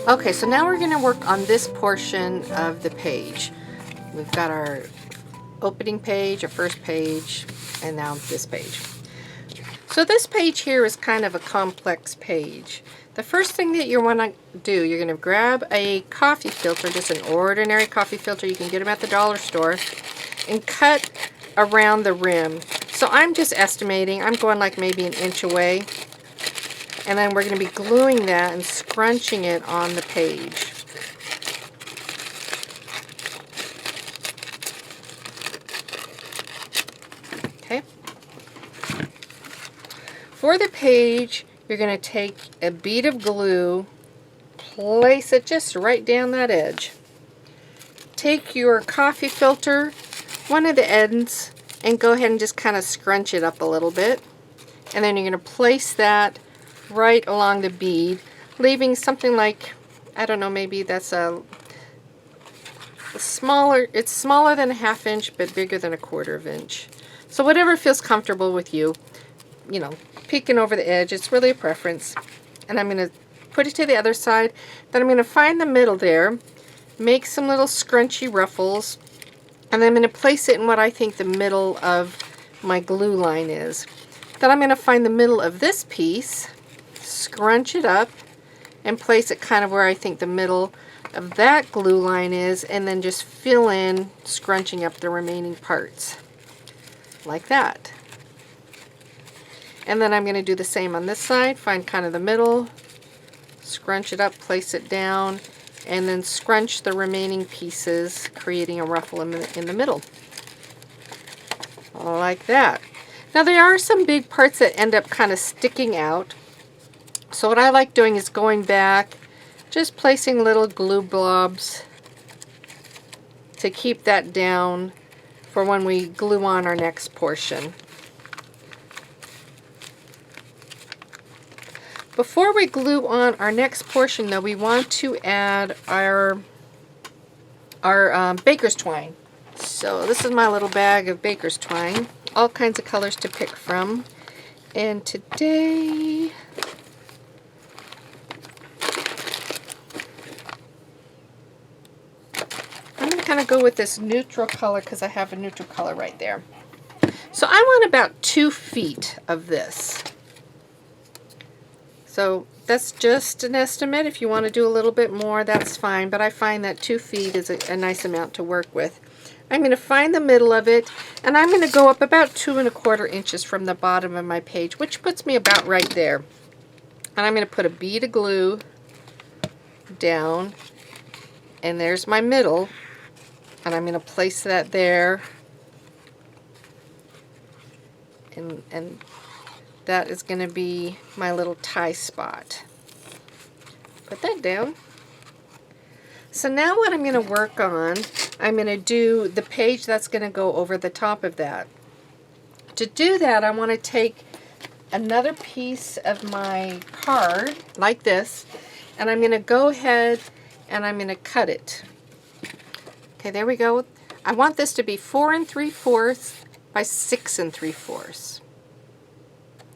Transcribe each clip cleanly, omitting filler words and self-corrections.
Okay, so now we're going to work on this portion of the page. We've got our opening page, our first page, and now this page. So this page here is kind of a complex page. The first thing that you want to do, you're going to grab a coffee filter, just an ordinary coffee filter. You can get them at the dollar store, and cut around the rim. So I'm just estimating, I'm going like maybe an inch away. And then we're going to be gluing that and scrunching it on the page. Okay. For the page, you're going to take a bead of glue, place it just right down that edge. Take your coffee filter, one of the ends, and go ahead and just kind of scrunch it up a little bit. And then you're going to place that right along the bead, leaving something like, I don't know, maybe that's a smaller, it's smaller than a 1/2 inch but bigger than a 1/4 inch. So whatever feels comfortable with you, you know, peeking over the edge, it's really a preference. And I'm going to put it to the other side. Then I'm going to find the middle there, make some little scrunchy ruffles, and then I'm going to place it in what I think the middle of my glue line is. Then I'm going to find the middle of this piece, scrunch it up, and place it kind of where I think the middle of that glue line is, and then just fill in, scrunching up the remaining parts. Like that. And then I'm going to do the same on this side, find kind of the middle, scrunch it up, place it down, and then scrunch the remaining pieces, creating a ruffle in the middle. Like that. Now there are some big parts that end up kind of sticking out. So what I like doing is going back, just placing little glue blobs to keep that down for when we glue on our next portion. Before we glue on our next portion though, we want to add our baker's twine. So this is my little bag of baker's twine. All kinds of colors to pick from. And today I'm going to kind of go with this neutral color because I have a neutral color right there. So I want about 2 feet of this. So that's just an estimate. If you want to do a little bit more, that's fine. But I find that 2 feet is a nice amount to work with. I'm going to find the middle of it, and I'm going to go up about 2 1/4 inches from the bottom of my page, which puts me about right there. And I'm going to put a bead of glue down, and there's my middle, and I'm going to place that there, and that is going to be my little tie spot. Put that down. So now what I'm going to work on, I'm going to do the page that's going to go over the top of that. To do that, I want to take another piece of my card, like this, and I'm going to go ahead and I'm going to cut it. Okay, there we go. I want this to be 4 3/4 by 6 3/4.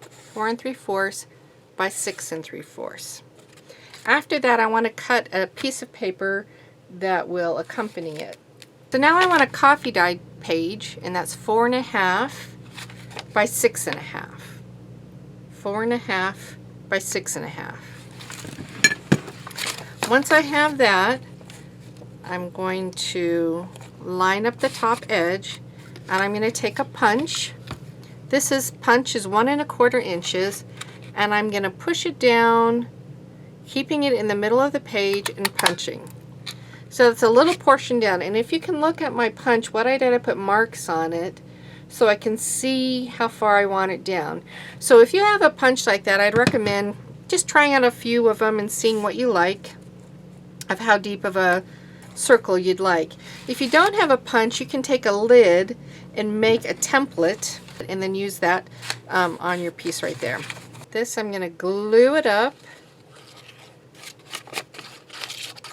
4 3/4 by 6 3/4. After that, I want to cut a piece of paper that will accompany it. So now I want a coffee dye page, and that's 4 1/2 by 6 1/2. 4 1/2 by 6 1/2. Once I have that, I'm going to line up the top edge, and I'm going to take a punch. Punch is 1 1/4 inches, and I'm going to push it down, keeping it in the middle of the page and punching. So it's a little portion down, and if you can look at my punch, what I did, I put marks on it so I can see how far I want it down. So if you have a punch like that, I'd recommend just trying out a few of them and seeing what you like, of how deep of a circle you'd like. If you don't have a punch, you can take a lid and make a template and then use that on your piece right there. This, I'm going to glue it up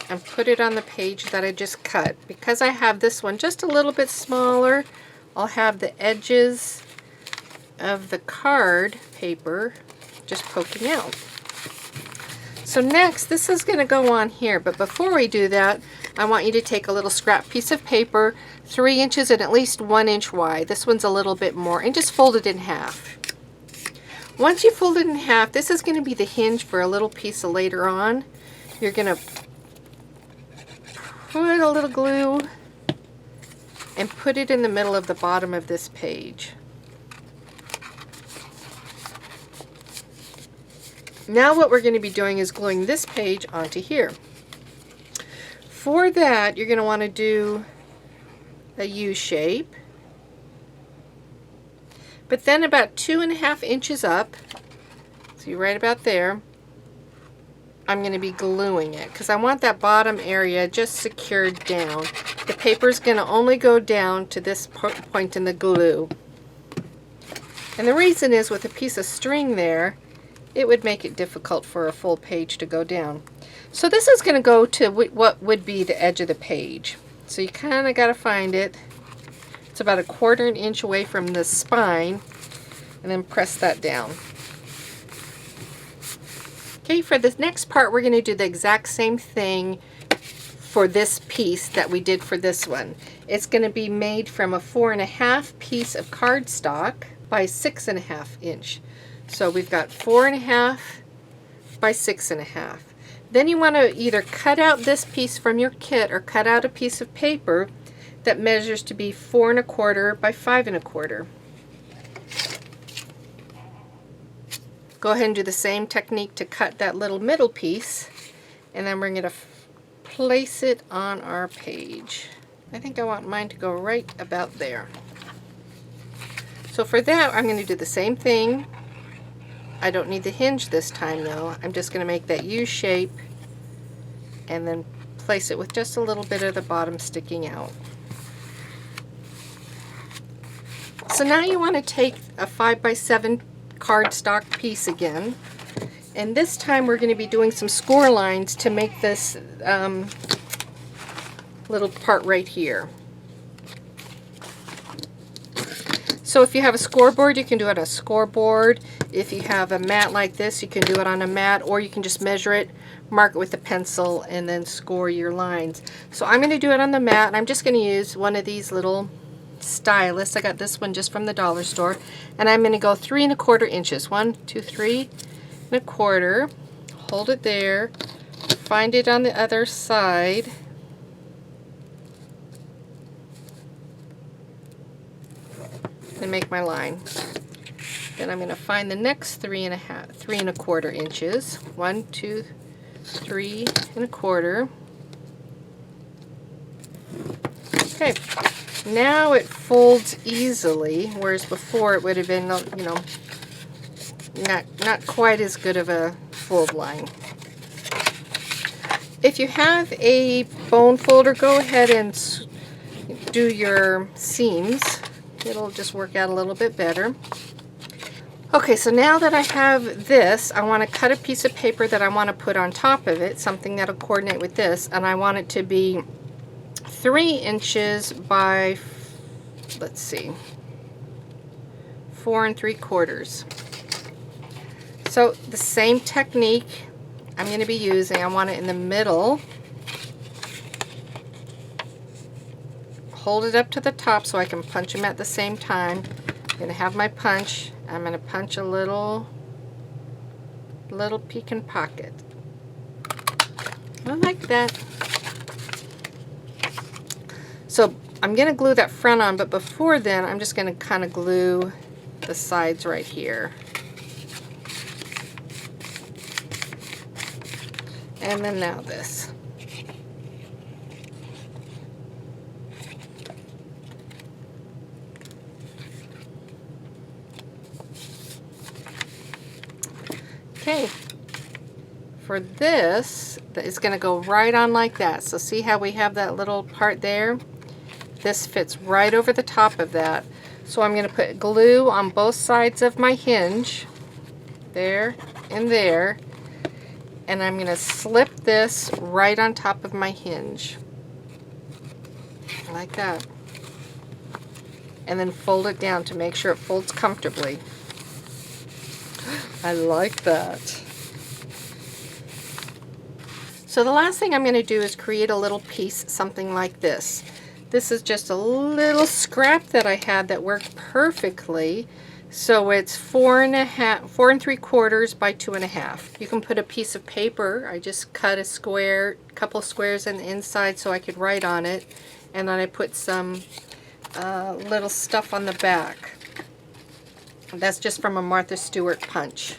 and put it on the page that I just cut. Because I have this one just a little bit smaller, I'll have the edges of the card paper just poking out. So next, this is going to go on here, but before we do that, I want you to take a little scrap piece of paper, 3 inches and at least 1 inch wide. This one's a little bit more, and just fold it in half. Once you fold it in half, this is going to be the hinge for a little piece of later on. You're going to put a little glue and put it in the middle of the bottom of this page. Now what we're going to be doing is gluing this page onto here. For that, you're going to want to do a U shape, but then about 2.5 inches up, see right about there, I'm going to be gluing it because I want that bottom area just secured down. The paper is going to only go down to this point in the glue. And the reason is with a piece of string there, it would make it difficult for a full page to go down. So this is going to go to what would be the edge of the page. So you kind of got to find it. It's about 1/4 inch away from the spine, and then press that down. Okay, for this next part, we're going to do the exact same thing for this piece that we did for this one. It's going to be made from a 4.5 piece of cardstock by 6.5 inch. So we've got 4.5 by 6.5. Then you want to either cut out this piece from your kit or cut out a piece of paper that measures to be 4.25 by 5.25. Go ahead and do the same technique to cut that little middle piece, and then we're going to place it on our page. I think I want mine to go right about there. So for that, I'm going to do the same thing. I don't need the hinge this time though. I'm just going to make that U shape and then place it with just a little bit of the bottom sticking out. So now you want to take a 5 by 7 cardstock piece again, and this time we're going to be doing some score lines to make this little part right here. So if you have a scoreboard, you can do it on a scoreboard. If you have a mat like this, you can do it on a mat, or you can just measure it, mark it with a pencil, and then score your lines. So I'm going to do it on the mat, and I'm just going to use one of these little stylus. I got this one just from the dollar store, and I'm going to go 3.25 inches. 1, 2, 3.25. Hold it there. Find it on the other side. And make my line. Then I'm going to find the next 3.25 inches. 1, 2, 3.25. Okay. Now it folds easily, whereas before it would have been, you know, not quite as good of a fold line. If you have a bone folder, go ahead and do your seams. It'll just work out a little bit better. Okay, so now that I have this, I want to cut a piece of paper that I want to put on top of it, something that'll coordinate with this, and I want it to be 3 inches by, let's see, 4.75. So the same technique I'm going to be using. I want it in the middle. Hold it up to the top so I can punch them at the same time. I'm going to have my punch. I'm going to punch a little peek and pocket. I like that. So I'm going to glue that front on, but before then I'm just going to kind of glue the sides right here. And then now this. Okay, for this, it's going to go right on like that. So see how we have that little part there? This fits right over the top of that. So I'm going to put glue on both sides of my hinge, there and there, and I'm going to slip this right on top of my hinge, like that. And then fold it down to make sure it folds comfortably. I like that. So the last thing I'm going to do is create a little piece, something like this. This is just a little scrap that I had that worked perfectly. So it's 4 3/4 by 2.5. You can put a piece of paper. I just cut a square, couple squares on the inside so I could write on it, and then I put some little stuff on the back. That's just from a Martha Stewart punch.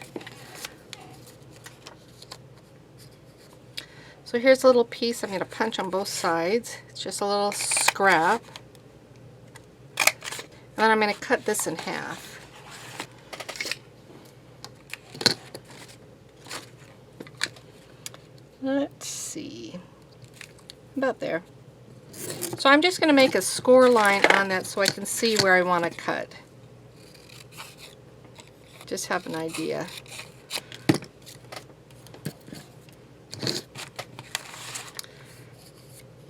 So here's a little piece I'm going to punch on both sides. It's just a little scrap. And then I'm going to cut this in half. Let's see, about there. So I'm just going to make a score line on that so I can see where I want to cut. Just have an idea.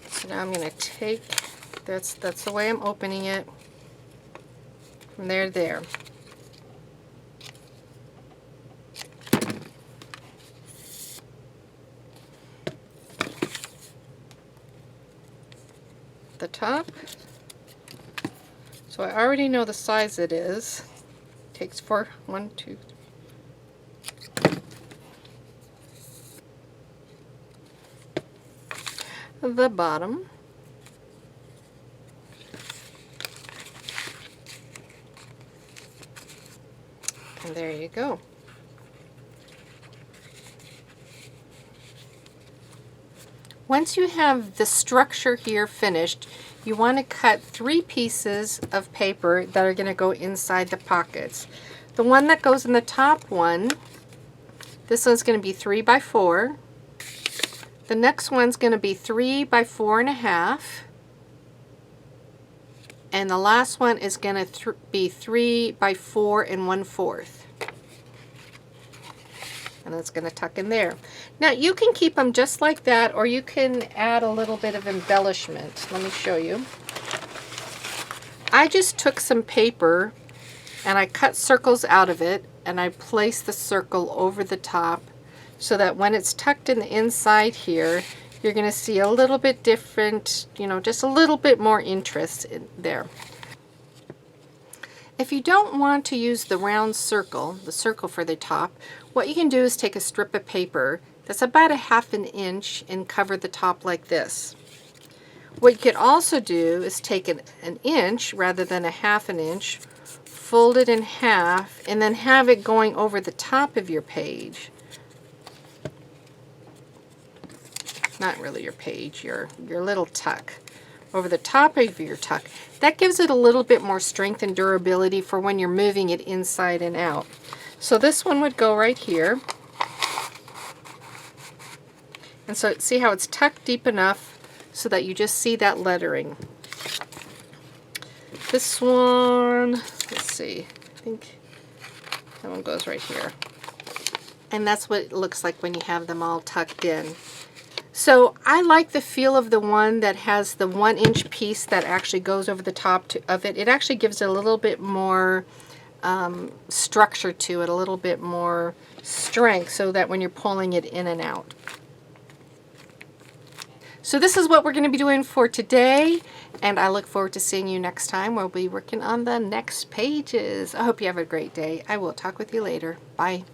So now I'm going to take, that's the way I'm opening it, from there to there. The top. So I already know the size it is. Takes 4, 1, 2, 3. The bottom. And there you go. Once you have the structure here finished, you want to cut 3 pieces of paper that are going to go inside the pockets. The one that goes in the top one, this one's going to be 3 by 4. The next one's going to be 3 by 4.5. And the last one is going to be 3 by 4 1/4. And it's going to tuck in there. Now you can keep them just like that, or you can add a little bit of embellishment. Let me show you. I just took some paper and I cut circles out of it, and I placed the circle over the top so that when it's tucked in the inside here, you're going to see a little bit different, you know, just a little bit more interest in there. If you don't want to use the round circle, the circle for the top, what you can do is take a strip of paper that's about 1/2 inch and cover the top like this. What you could also do is take an inch rather than 1/2 inch, fold it in half, and then have it going over the top of your page. Not really your page, your little tuck. Over the top of your tuck. That gives it a little bit more strength and durability for when you're moving it inside and out. So this one would go right here. And so see how it's tucked deep enough so that you just see that lettering. This one, let's see, I think that one goes right here. And that's what it looks like when you have them all tucked in. So I like the feel of the one that has the 1-inch piece that actually goes over the top of it. It actually gives it a little bit more structure to it, a little bit more strength, so that when you're pulling it in and out. So this is what we're going to be doing for today, and I look forward to seeing you next time. We'll be working on the next pages. I hope you have a great day. I will talk with you later. Bye.